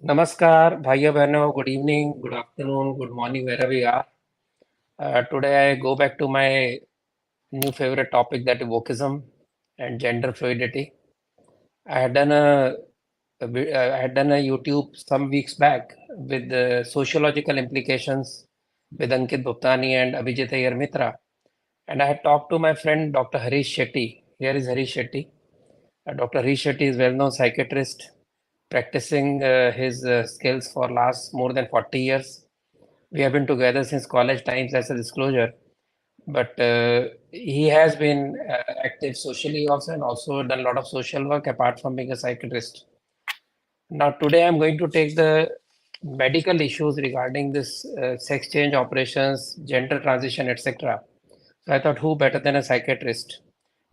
Namaskar, bhaiya behno, good evening, good afternoon, good morning, wherever you are. Today I go back to my new favorite topic, that is wokeism and gender fluidity. I had done I had done a YouTube some weeks back with the sociological implications with Ankit Bhuptani and Abhijit Iyer Mitra. And I had talked to my friend Dr. Harish Shetty. Here is Harish Shetty. Dr. Harish Shetty is well-known psychiatrist practicing his skills for last more than 40 years. We have been together since college times as a disclosure, but he has been active socially also and also done a lot of social work apart from being a psychiatrist. Now, today I'm going to take the medical issues regarding this sex change operations, gender transition, etc. So I thought, who better than a psychiatrist?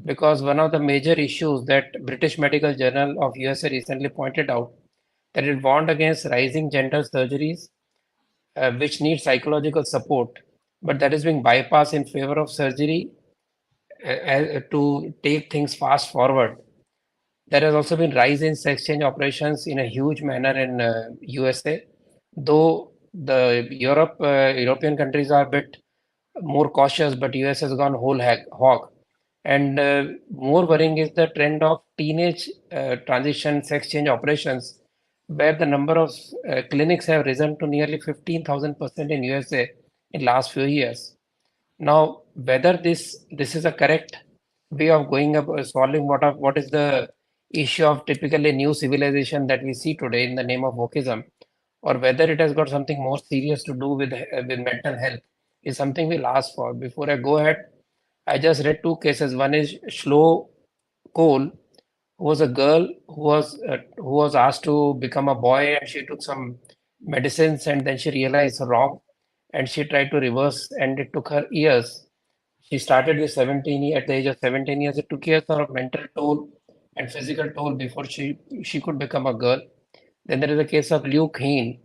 Because one of the major issues that British Medical Journal of USA recently pointed out that it warned against rising gender surgeries which need psychological support, but that is being bypassed in favor of surgery to take things fast forward. There has also been rise in sex change operations in a huge manner in USA, though the European countries are a bit more cautious, but US has gone whole hog. And more worrying is the trend of teenage transition sex change operations, where the number of clinics have risen to nearly 15,000% in USA in last few years. Now, whether this is a correct way of going about solving what is the issue of typically new civilization that we see today in the name of wokeism, or whether it has got something more serious to do with mental health, is something we'll ask for. Before I go ahead, I just read two cases. One is Shlo Cole, who was a girl who was asked to become a boy, and she took some medicines, and then she realized wrong, and she tried to reverse, and it took her years. She started with 17 at the age of 17 years. It took years of mental toll and physical toll before she could become a girl. Then there is a case of Luke Heen,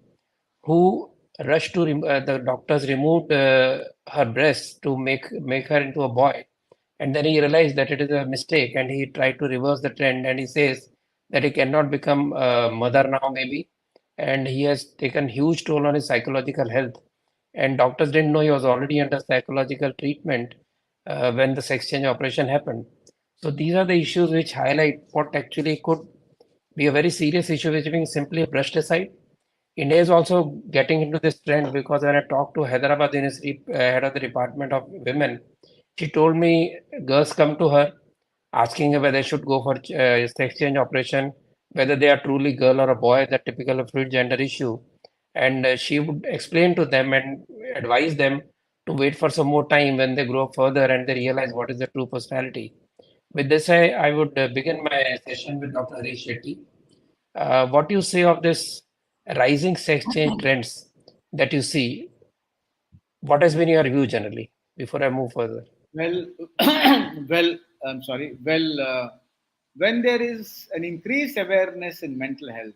who rushed to the doctors removed her breasts to make her into a boy, and then he realized that it is a mistake, and he tried to reverse the trend, and he says that he cannot become a mother now maybe, and he has taken huge toll on his psychological health, and doctors didn't know he was already under psychological treatment when the sex change operation happened. So these are the issues which highlight what actually could be a very serious issue which is being simply brushed aside. India is also getting into this trend, because when I talked to Hyderabad University head of the Department of Women, she told me girls come to her asking her whether they should go for sex change operation, whether they are truly girl or a boy, the typical fluid gender issue. And she would explain to them and advise them to wait for some more time when they grow up further and they realize what is their true personality. With this, I would begin my session with Dr. Harish Shetty. What do you say of this rising sex change trends that you see? What has been your view generally before I move further? Well, well, I'm sorry. When there is an increased awareness in mental health,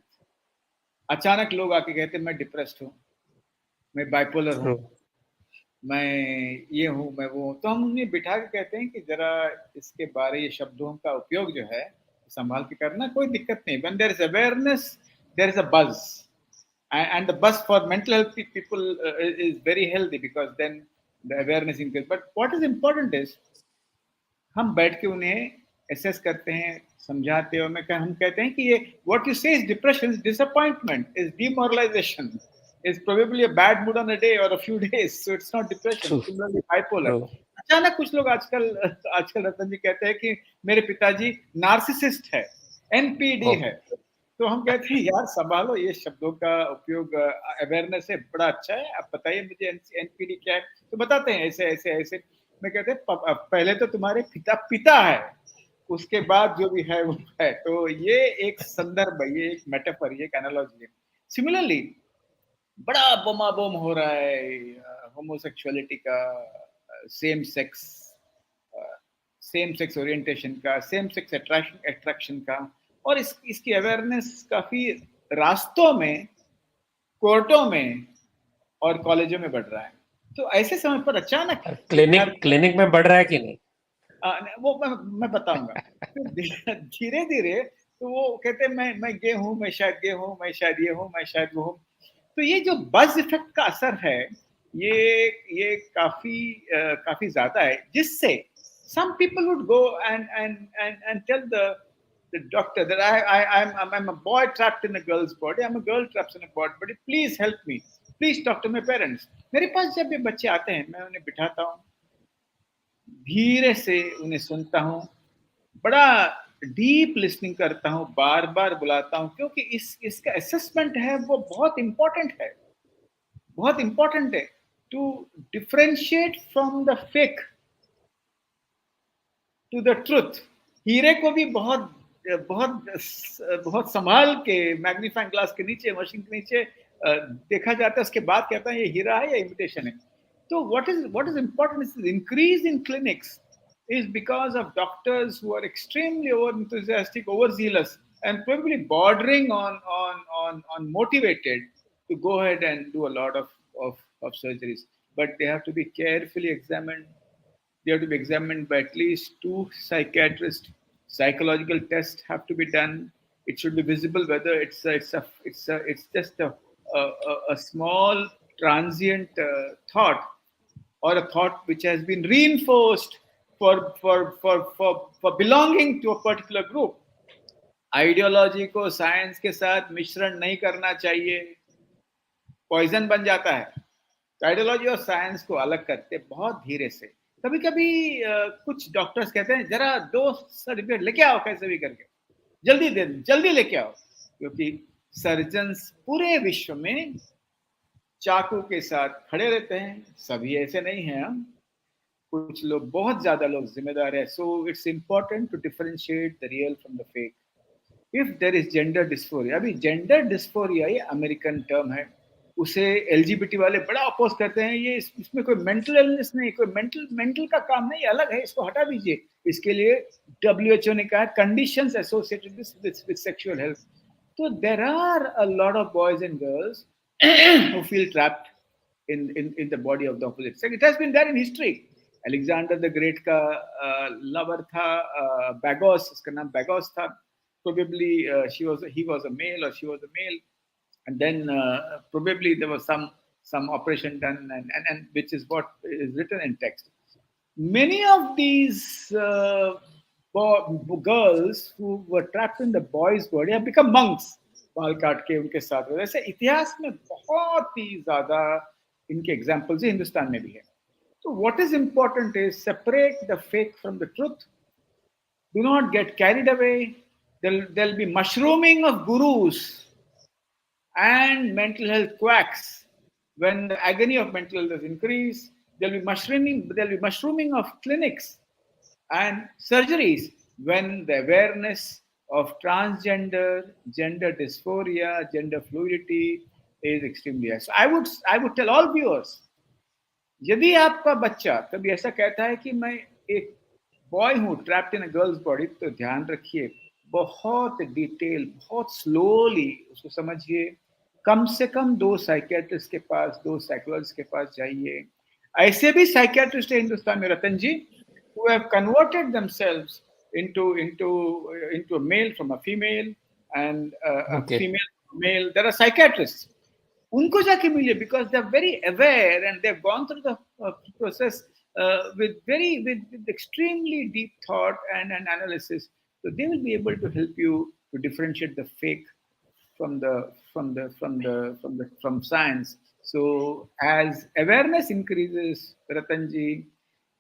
अचानक लोग आके कहते हैं मैं depressed हूँ, मैं bipolar हूँ, True. मैं ये हूँ, मैं वो हूँ, तो हम उन्हें बिठा के कहते हैं कि जरा इसके बारे ये शब्दों का उपयोग जो है संभाल के करना, कोई दिक्कत नहीं. When there is awareness, there is a buzz, and the buzz for mental health people is very healthy, because then the awareness increases. But what is important is हम बैठ के उन्हें एसेस करते हैं, समझाते हैं, और हम कहते हैं कि ये व्हाट यू से is depression, is disappointment, is demoralisation, is probably a bad mood on a day or a few days, so it's not depression. True. Similarly bipolar. True. अचानक कुछ लोग आजकल आजकल रतन जी कहते हैं कि मेरे पिताजी नार्सिसिस्ट है, एनपीडी है. तो हम कहते हैं यार संभालो, ये शब्दों का उपयोग अवेयरनेस है, बड़ा अच्छा है, आप बताइए मुझे एनपीडी क्या है. तो बताते हैं ऐसे ऐसे ऐसे. मैं कहते हैं पहले तो तुम्हारे पिता पिता है, उसके बाद जो भी है वो है. तो ये एक संदर्भ है, ये एक मेटाफर, ये एक एनालॉजी है. सिमिलरली बड़ा बोमा बोम हो रहा है होमोसेक्सुअलिटी का, सेम सेक्स ओरिएंटेशन का, सेम सेक्स अट्रैक्शन का, और इसकी अवेयरनेस काफी रास्तों में, कोर्टों में और कॉलेजों में बढ़ रहा है. तो ऐसे समय पर अचानक क्लिनिक में बढ़ रहा है कि नहीं? वो मैं बताऊंगा. धीरे धीरे तो वो कहते हैं मैं ये हूँ, मैं शायद ये हूँ, मैं शायद ये हूँ, मैं शायद वो हूँ। तो ये जो बज़ इफ़ेक्ट का असर है, ये काफ़ी ज़्यादा है, जिससे some people would go and tell the doctor that I'm a boy trapped in a girl's body, I'm a girl trapped in a boy body, please help me, please talk to my parents. मेरे पास जब ये बच्चे आते हैं, मैं उन्हें बिठाता हूँ, धीरे से उन्हें सुनता हूँ, बड़ा डीप लिसनिंग करता हूँ, बार-बार बुलाता हूँ, क्योंकि इसका असेसमेंट है वो बहुत इम्पोर्टेंट है, बहुत इम्पोर्टेंट है to differentiate from the fake to the truth. हीरे को भी बहुत बहुत बहुत संभाल के मैग्नीफाइंग ग्लास के नीचे, मशीन के नीचे देखा जाता है, उसके बाद कहता है ये हीरा है या इमिटेशन है। तो what is important is the increase in clinics is because of doctors who are extremely over enthusiastic, overzealous, and probably bordering on motivated to go ahead and do a lot of surgeries. But they have to be carefully examined, they have to be examined by at least two psychiatrists. Psychological tests have to be done. It should be visible whether it's just a small transient thought, or a thought which has been reinforced for belonging to a particular group. Ideology को science के साथ मिश्रण नहीं करना चाहिए, poison बन जाता है। आइडियोलॉजी और साइंस को अलग करते बहुत धीरे से। कभी कभी कुछ डॉक्टर्स कहते हैं जरा 2 सर्टिफिकेट लेके आओ, कैसे भी करके जल्दी दे, जल्दी लेके आओ, क्योंकि सर्जन्स पूरे विश्व में चाकू के साथ खड़े रहते हैं। सभी ऐसे नहीं हैं, हम कुछ लोग, बहुत ज्यादा लोग जिम्मेदार है। So it's important to differentiate the real from the fake. If there is gender dysphoria, अभी जेंडर डिस्फोरिया ये अमेरिकन टर्म है, उसे एलजीबीटी वाले बड़ा अपोज करते हैं। ये इसमें कोई मेंटल इलनेस नहीं, कोई मेंटल का काम नहीं, अलग है, इसको हटा दीजिए। इसके लिए डब्ल्यूएचओ ने कहा conditions associated with sexual health. तो there are a lot of boys and girls who feel trapped in the body of the opposite sex. It has been there in history. Alexander the Great का lover था Bagos, उसका नाम Bagos था। Probably he was a male or she was a male, and then probably there was some operation done, and which is what is written in text. Many of these girls who were trapped in the boys' body have become monks, बाल काट के उनके साथ। वैसे इतिहास में बहुत ही ज्यादा इनके एग्जाम्पल्स हिंदुस्तान में भी है। So what is important is separate the fake from the truth. Do not get carried away. There'll be mushrooming of gurus and mental health quacks. When the agony of mental health increase, there'll be mushrooming of clinics and surgeries when the awareness of transgender, gender dysphoria, gender fluidity is extremely high. So I would tell all viewers, यदि आपका बच्चा कभी ऐसा कहता है कि मैं एक बॉय हूँ trapped in a girls body, तो ध्यान रखिए, बहुत डिटेल, बहुत स्लोली उसको समझिए। कम से कम 2 साइकियाट्रिस्ट के पास, 2 साइकोलॉजिस्ट के पास जाइए। ऐसे भी साइकियाट्रिस्ट है हिंदुस्तान में, रतन जी, who have converted themselves into a male from a female, and a female from a male. There are psychiatrists. उनको जाके मिलिए, because they're very aware and they've gone through the process with extremely deep thought and analysis. So they will be able to help you to differentiate the fake from science. So as awareness increases, Ratanji,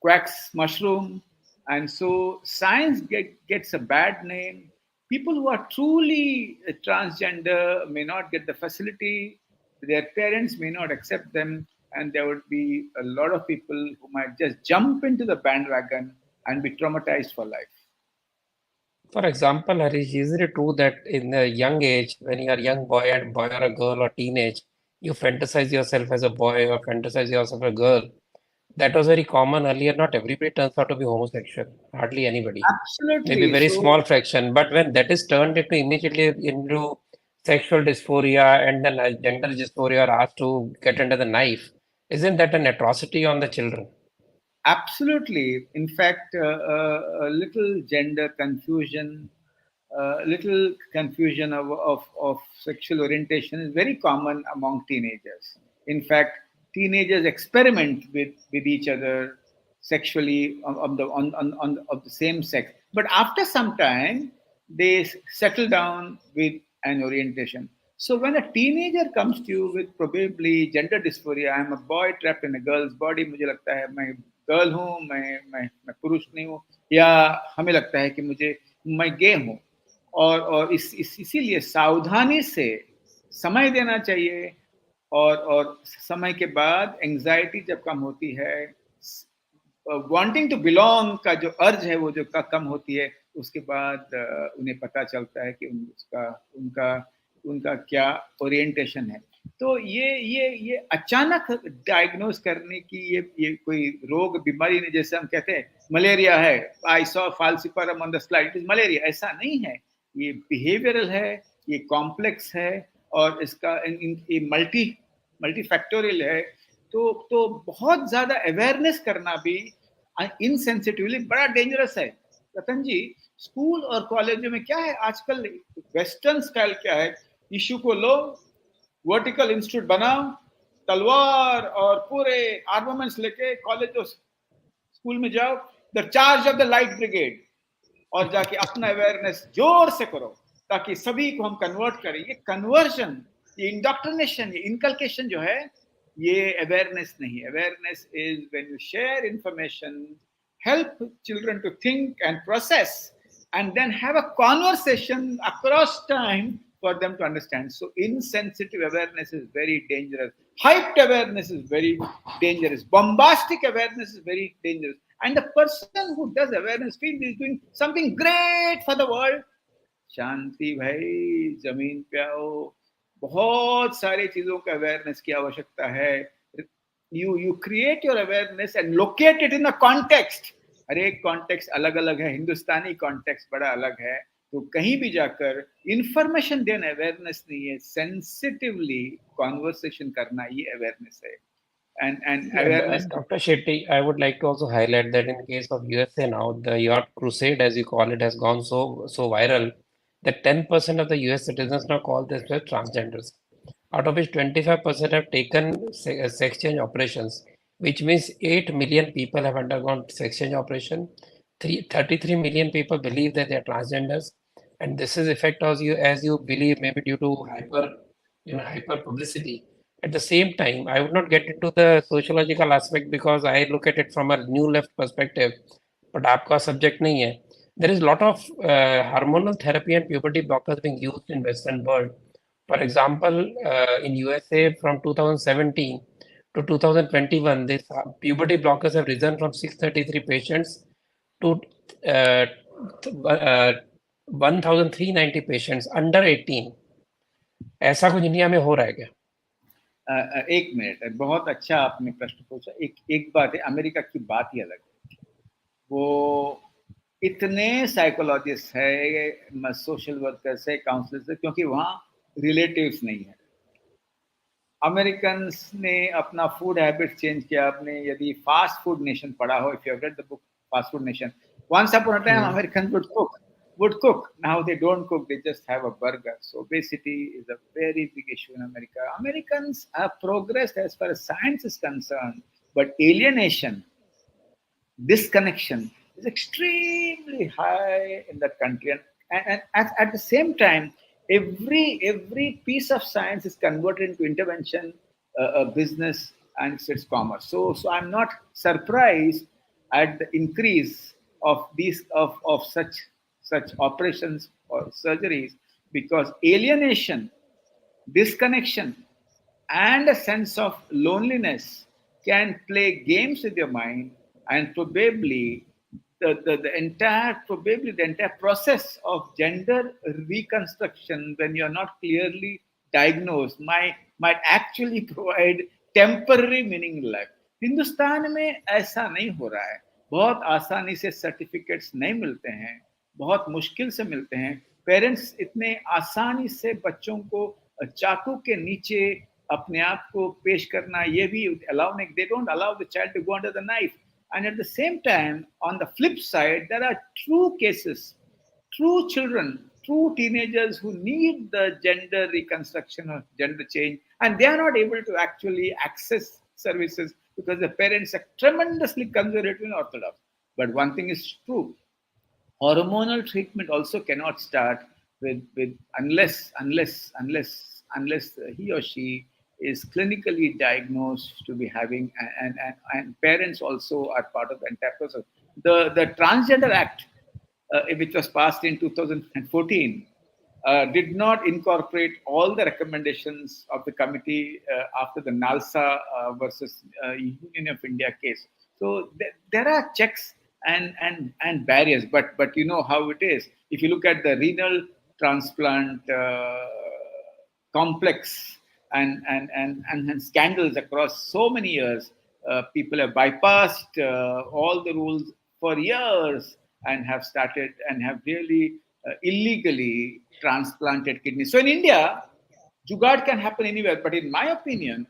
quacks mushroom, and so science gets a bad name. People who are truly transgender may not get the facility, their parents may not accept them, and there would be a lot of people who might just jump into the bandwagon and be traumatized for life. For example, Harish, is it true that in a young age, when you are a young boy or a girl or teenage, you fantasize yourself as a boy or fantasize yourself as a girl? That was very common earlier. Not everybody turns out to be homosexual, hardly anybody. Maybe Absolutely. very So small fraction. But when that is turned into immediately into sexual dysphoria and then gender dysphoria are asked to get under the knife, isn't that an atrocity on the children? absolutely. In fact, a little gender confusion little confusion of sexual orientation is very common among teenagers. In fact, teenagers experiment with each other sexually of the same sex. But after some time, they settle down with an orientation. So when a teenager comes to you with probably gender dysphoria, I'm a boy trapped in a girl's body, मुझे लगता है मैं girl हूँ, मैं पुरुष नहीं हूँ, या हमें लगता है कि मैं गे हूँ, और इसीलिए सावधानी से समय देना चाहिए, और समय के बाद एंजाइटी जब कम होती है, वांटिंग टू बिलोंग का जो अर्ज है वो जो कम होती है, उसके बाद उन्हें पता चलता है कि उनका उनका क्या ओरिएंटेशन है। तो ये अचानक डायग्नोज करने की ये कोई रोग बीमारी नहीं, जैसे हम कहते हैं मलेरिया है, I saw falciparum on the slide, it is malaria, ऐसा नहीं है। ये बिहेवियरल है, ये कॉम्प्लेक्स है, और इसका ये मल्टी फैक्टोरियल है। तो बहुत ज्यादा अवेयरनेस करना भी इनसेंसिटिवली बड़ा डेंजरस है। रतन जी, स्कूल और कॉलेजों में क्या है आजकल, वेस्टर्न स्टाइल क्या है, इशू को लो, वर्टिकल इंस्टीट्यूट बनाओ, तलवार और पूरे आर्मामेंट्स लेके कॉलेज और स्कूल में जाओ, the charge of the light brigade, और जाके अपना अवेयरनेस जोर से करो ताकि सभी को हम कन्वर्ट करें। ये कन्वर्जन, ये इंडोक्ट्रिनेशन, ये इनकल्केशन जो है, ये अवेयरनेस नहीं। Awareness is when you share information, help children to think and process, and then have a conversation across time for them to understand. So insensitive awareness is very dangerous. Hyped awareness is very dangerous. Bombastic awareness is very dangerous. And the person who does awareness feels is doing something great for the world. शांति भाई, जमीन पे आओ, बहुत सारी चीजों का awareness की आवश्यकता है। you create your awareness and locate it in a context. हर एक कॉन्टेक्स्ट अलग अलग है, हिंदुस्तानी कॉन्टेक्स्ट बड़ा अलग है, तो कहीं भी जाकर इंफॉर्मेशन देना अवेयरनेस नहीं है, सेंसिटिवली कॉन्वर्सेशन करना ये अवेयरनेस है। and awareness. Dr. Shetty, I would like to also highlight that in case of USA now, the Yacht Crusade, as you call it, has gone so viral that 10% of the US citizens now call themselves transgenders, out of which 25% have taken sex change operations, which means 8 million people have undergone sex change operation. 33 million people believe that they are transgenders, and this is effect as you believe maybe due to hyper publicity. At the same time, I would not get into the sociological aspect because I look at it from a new left perspective, but आपका subject नहीं है. There is a lot of hormonal therapy and puberty blockers being used in Western world. For example, in USA from 2017 to 2021, this puberty blockers have risen from 633 patients to uh, 1,390 patients under 18. ऐसा कुछ दुनिया में हो रहा है क्या? एक minute, बहुत अच्छा आपने प्रश्न पूछा। एक बात है, अमेरिका की बात ही अलग है। वो इतने साइकोलॉजिस्ट है, सोशल वर्कर्स है, काउंसलर्स है, क्योंकि वहाँ रिलेटिव्स नहीं है। अमेरिकन ने अपना फूड हैबिट चेंज किया। आपने यदि फास्ट फूड नेशन पढ़ा हो, if you have read the book fast food nation, once upon a time Americans would cook. Now they don't cook, they just have a burger. So obesity is a very big issue in America. Americans have progressed as far as science is concerned, but alienation, disconnection is extremely high in that country. And at the same time, every piece of science is converted into intervention, business, and its commerce. So I'm not surprised at the increase of these of such operations or surgeries, because alienation, disconnection, and a sense of loneliness can play games with your mind, and probably the entire process of gender reconstruction, when you're not clearly diagnosed, might actually provide temporary meaning in life. Hindustan में ऐसा नहीं हो रहा है। बहुत आसानी से certificates नहीं मिलते हैं, बहुत मुश्किल से मिलते हैं। पेरेंट्स इतने आसानी से बच्चों को चाकू के नीचे अपने आप को पेश करना, ये भी अलाउ नहीं, they don't allow the child to go under the knife. And at the same time, on the flip side, there are true cases, true children, true teenagers who need the gender reconstruction or gender change, and they are not able to actually access services because the parents are tremendously conservative and orthodox. But one thing is true: hormonal treatment also cannot start with unless he or she is clinically diagnosed to be having, and parents also are part of the entire process. The Transgender Act, which was passed in 2014, did not incorporate all the recommendations of the committee after the NALSA versus Union of India case. So there are checks and barriers, but you know how it is. If you look at the renal transplant complex and scandals across so many years, people have bypassed all the rules for years and have started and have really illegally transplanted kidneys. So in India, Jugaad can happen anywhere. But in my opinion,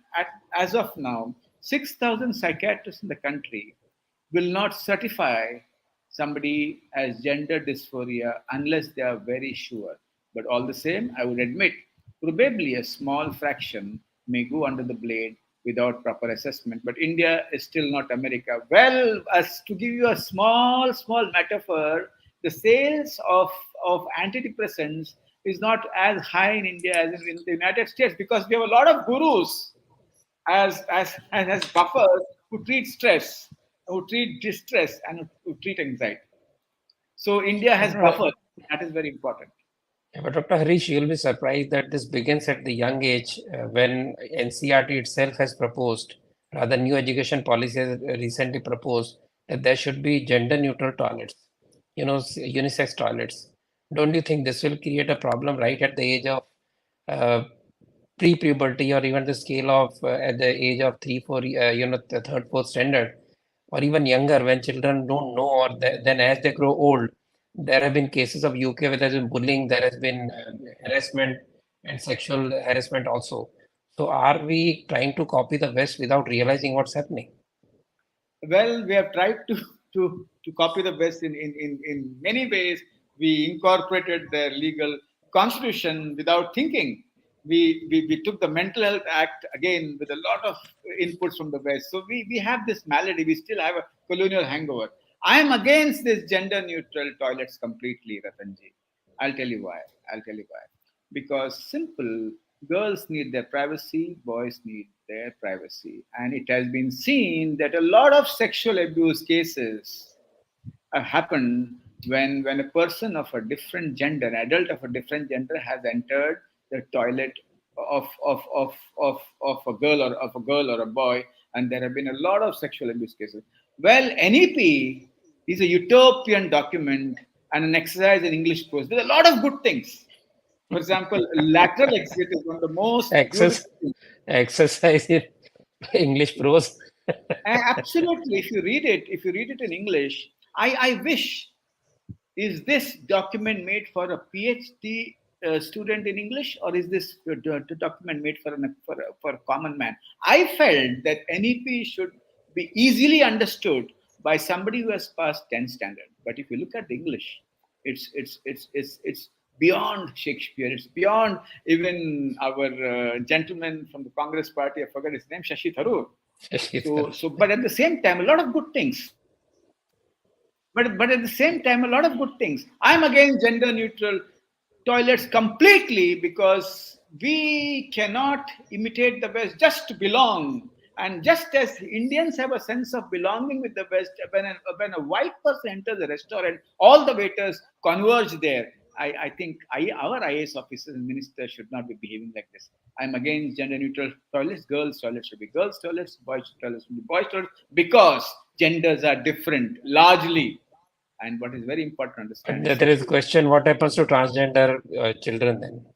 as of now, 6,000 psychiatrists in the country will not certify somebody as gender dysphoria unless they are very sure. But all the same, I would admit, probably a small fraction may go under the blade without proper assessment. But India is still not America. Well, as to give you a small metaphor, the sales of antidepressants is not as high in India as in the United States because we have a lot of gurus as buffers who treat stress, who treat distress, and who treat anxiety. So India has Right. buffers. That is very important. Yeah, but Dr. Harish, you'll be surprised that this begins at the young age when NCRT itself has proposed, rather new education policy has recently proposed that there should be gender neutral toilets, unisex toilets. Don't you think this will create a problem right at the age of uh, pre-puberty or even the scale of at the age of 3, 4, the third, fourth standard, or even younger when children don't know, or then as they grow old, there have been cases of UK where there's been bullying, there has been harassment and sexual harassment also. So are we trying to copy the West without realizing what's happening? Well, we have tried to copy the West in many ways. We incorporated their legal constitution without thinking. We took the Mental Health Act again with a lot of inputs from the West. So we have this malady. We still have a colonial hangover. I am against this gender neutral toilets completely, Ratanji. I'll tell you why. I'll tell you why. Because simple, girls need their privacy, boys need their privacy. And it has been seen that a lot of sexual abuse cases happened when a person of a different gender, an adult of a different gender, has entered the toilet of a girl or a boy, and there have been a lot of sexual abuse cases. Well, NEP is a utopian document and an exercise in English prose. There's a lot of good things. For example, lateral exit is one of the most beautiful Access, things. exercise in English prose. Absolutely, if you read it in English, I wish, is this document made for a PhD student in English, or is this document made for a common man? I felt that NEP should be easily understood by somebody who has passed 10th standard. But if you look at the English, it's beyond Shakespeare. It's beyond even our gentleman from the Congress Party. I forgot his name, Shashi Tharoor. But at the same time, a lot of good things. But at the same time, a lot of good things. I'm against gender neutral toilets completely because we cannot imitate the West just to belong. And just as Indians have a sense of belonging with the West, when a white person enters a restaurant, all the waiters converge there. I think our IAS officers and ministers should not be behaving like this. I'm against gender neutral toilets. Girls' toilets should be girls' toilets. Boys' toilets should be boys' toilets because genders are different largely. And what is very important to But understand is there is a sexual. question, what happens to transgender children then?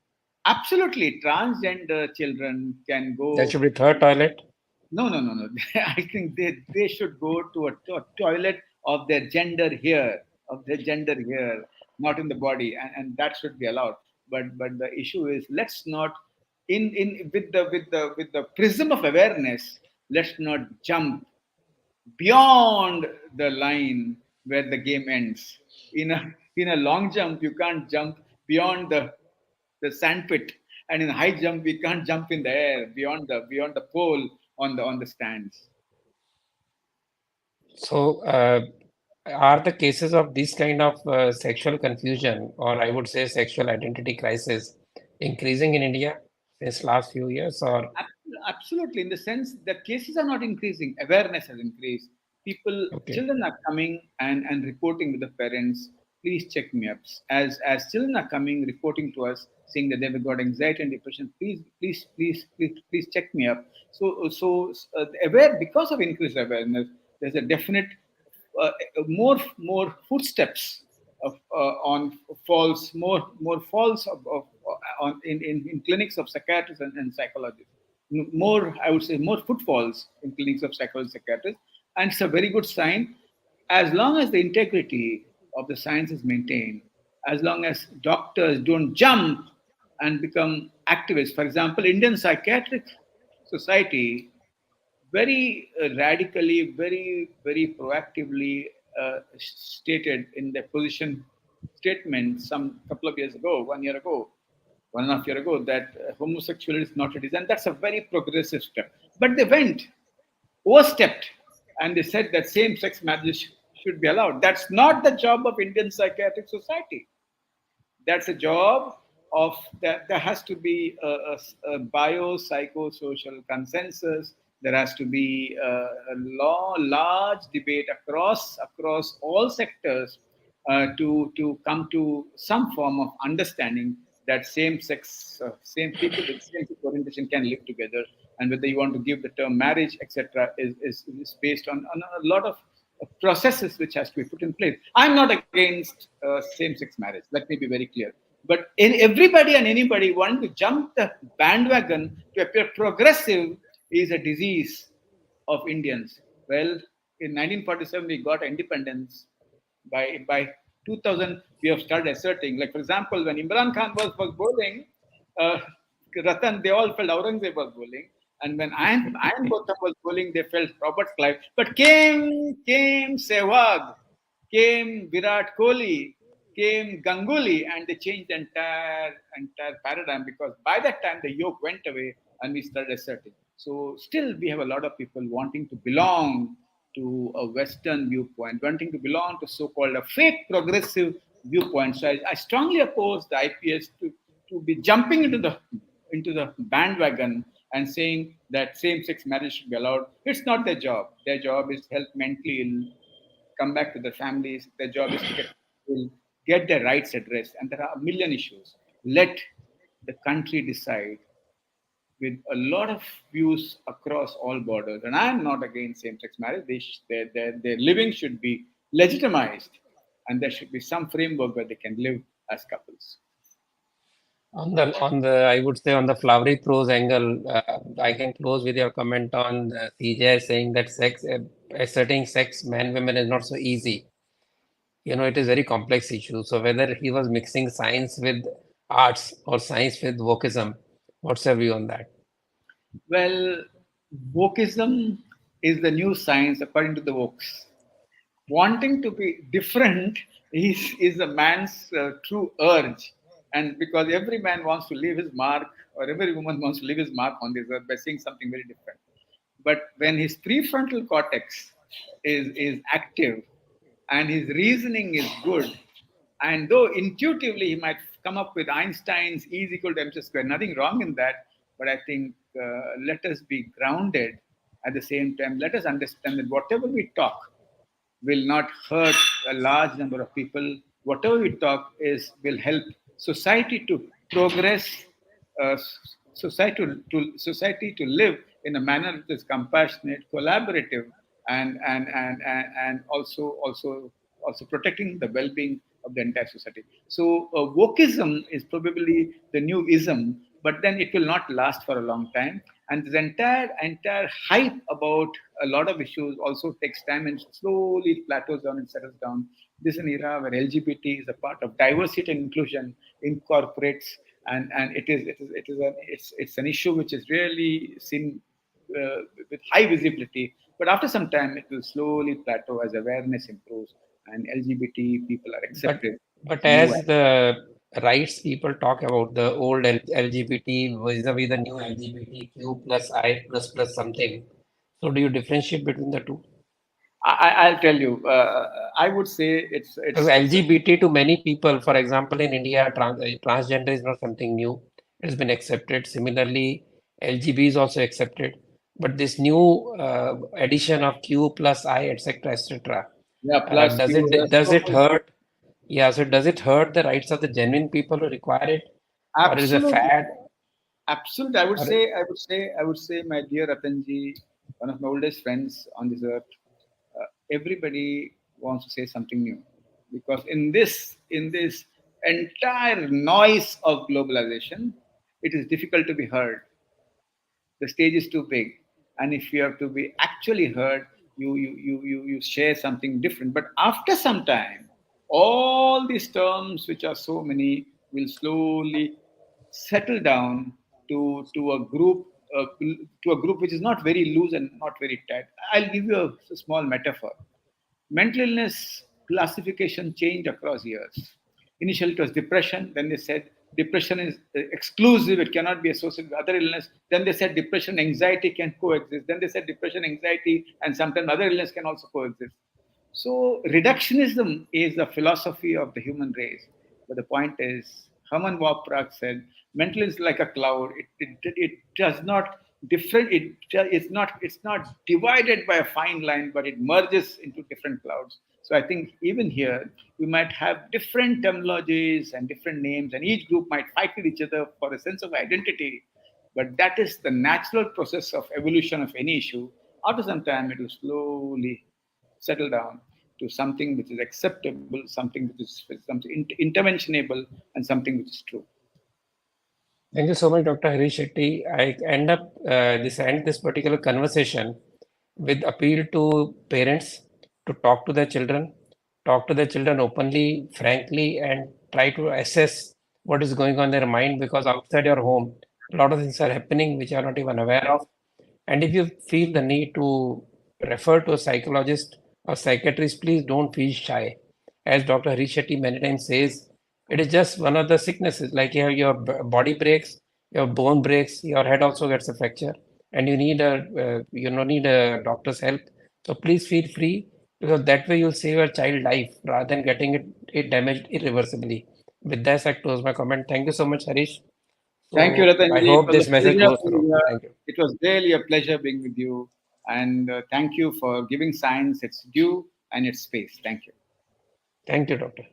Absolutely, transgender children can There go. should be third toilet. No. I think they should go to a toilet of their gender here, not in the body, and that should be allowed. But the issue is, let's not, in with the prism of awareness, let's not jump beyond the line where the game ends. In a long jump, you can't jump beyond the sandpit, and in high jump we can't jump in the air beyond the pole on the stands. So, are the cases of this kind of sexual confusion, or I would say sexual identity crisis, increasing in India since last few years, or Absolutely, in the sense that cases are not increasing, awareness has increased. People, okay? children are coming and reporting to the parents, please check me up. As children are coming, reporting to us, saying that they've got anxiety and depression, please check me up. So aware, because of increased awareness, there's a definite more footsteps on falls, more falls on in clinics of psychiatrists and psychologists. More, I would say, more footfalls in clinics of psychologists, psychiatrists, and it's a very good sign. As long as the integrity of the science is maintained, as long as doctors don't jump and become activists. For example, Indian Psychiatric Society very radically, very proactively stated in their position statement some couple of years ago, 1 year ago, 1.5 year ago, that homosexuality is not a disease, and that's a very progressive step. But they went overstepped, and they said that same-sex marriage should be allowed. That's not the job of Indian Psychiatric Society. That's a job of that. There has to be a biopsychosocial consensus. There has to be large debate across all sectors to come to some form of understanding that same people with same sex orientation can live together, and whether you want to give the term marriage, etc., is based on a lot of processes which has to be put in place. I'm not against same-sex marriage. Let me be very clear. But in everybody and anybody wanting to jump the bandwagon to appear progressive is a disease of Indians. Well, in 1947 we got independence. By 2000 we have started asserting. Like for example, when Imran Khan was bowling, uh, Ratan, they all felt Aurangzeb was bowling. And when Iron Botham was bowling, they felt Robert Clive. But came Sehwag, came Virat Kohli, came Ganguly, and they changed the entire paradigm, because by that time the yoke went away and we started asserting. So still we have a lot of people wanting to belong to a Western viewpoint, wanting to belong to so-called a fake progressive viewpoint. So I strongly oppose the IPS to be jumping into the bandwagon and saying that same-sex marriage should be allowed. It's not their job. Their job is to help mentally ill come back to their families. Their job is to get their rights addressed. And there are a million issues. Let the country decide with a lot of views across all borders. And I'm not against same-sex marriage. Their living should be legitimized, and there should be some framework where they can live as couples. On the I would say on the flowery prose angle, I can close with your comment on CJ saying that asserting sex man women is not so easy. It is very complex issue. So whether he was mixing science with arts or science with wokeism, what's your view on that? Well, wokeism is the new science according to the wokes. Wanting to be different is a man's true urge, and because every man wants to leave his mark, or every woman wants to leave his mark on this earth by saying something very different. But when his prefrontal cortex is active and his reasoning is good, and though intuitively he might come up with Einstein's E is equal to mc square, nothing wrong in that. But I think let us be grounded at the same time. Let us understand that whatever we talk will not hurt a large number of people. Whatever we talk is will help society to progress, uh, society to live in a manner that is compassionate, collaborative, and also protecting the well-being of the entire society. So wokeism is probably the new ism, but then it will not last for a long time. And this entire hype about a lot of issues also takes time and slowly plateaus down and settles down. This is an era where LGBT is a part of diversity and inclusion, incorporates, and it's an issue which is really seen with high visibility. But after some time, it will slowly plateau as awareness improves and LGBT people are But accepted but to move as ahead. rights people talk about, the old LGBT vis-a-vis the new LGBTQ plus I plus something. So do you differentiate between the two? I'll tell you. I would say Because it's LGBT to many people, for example, in India, transgender is not something new. It has been accepted. Similarly, LGB is also accepted. But this new addition of Q plus I, etc., etc., yeah, plus does Q. it hurt? Yeah, so does it hurt the rights of the genuine people who require it, or is it a Absolutely, fad? absolutely. Or I would say, my dear Ratanji, one of my oldest friends on this earth. Everybody wants to say something new, because in this entire noise of globalization, it is difficult to be heard. The stage is too big, and if you have to be actually heard, you share something different. But after some time, all these terms, which are so many, will slowly settle down to a group, to a group which is not very loose and not very tight. I'll give you a small metaphor. Mental illness classification changed across years. Initially, it was depression. Then they said depression is exclusive; it cannot be associated with other illness. Then they said depression, anxiety can coexist. Then they said depression, anxiety, and sometimes other illness can also coexist. So reductionism is the philosophy of the human race. But the point is, Herman Waprak said, mental is like a cloud. It does not different. It's not divided by a fine line, but it merges into different clouds. So I think even here we might have different terminologies and different names, and each group might fight with each other for a sense of identity. But that is the natural process of evolution of any issue. After some time, it will slowly settle down to something which is acceptable, something which is something interventionable, and something which is true. thank you so much, Dr. Harish Shetty. I end this particular conversation with appeal to parents to talk to their children openly, frankly, and try to assess what is going on in their mind, because outside your home, a lot of things are happening which you are not even aware of. And if you feel the need to refer to a psychologist or psychiatrist, please don't feel shy. As Dr. Harish Shetty many times says, it is just one of the sicknesses. Like you have your body breaks, your bone breaks, your head also gets a fracture, and you don't need a doctor's help. So please feel free, because that way you'll save your child life rather than getting it damaged irreversibly. With that, I close my comment. Thank you so much, Harish. Thank you, So I Ratanji. It hope was this a message pleasure goes being through. here. Thank you. It was really a pleasure being with you. And thank you for giving science its due and its space. Thank you. Thank you, Doctor.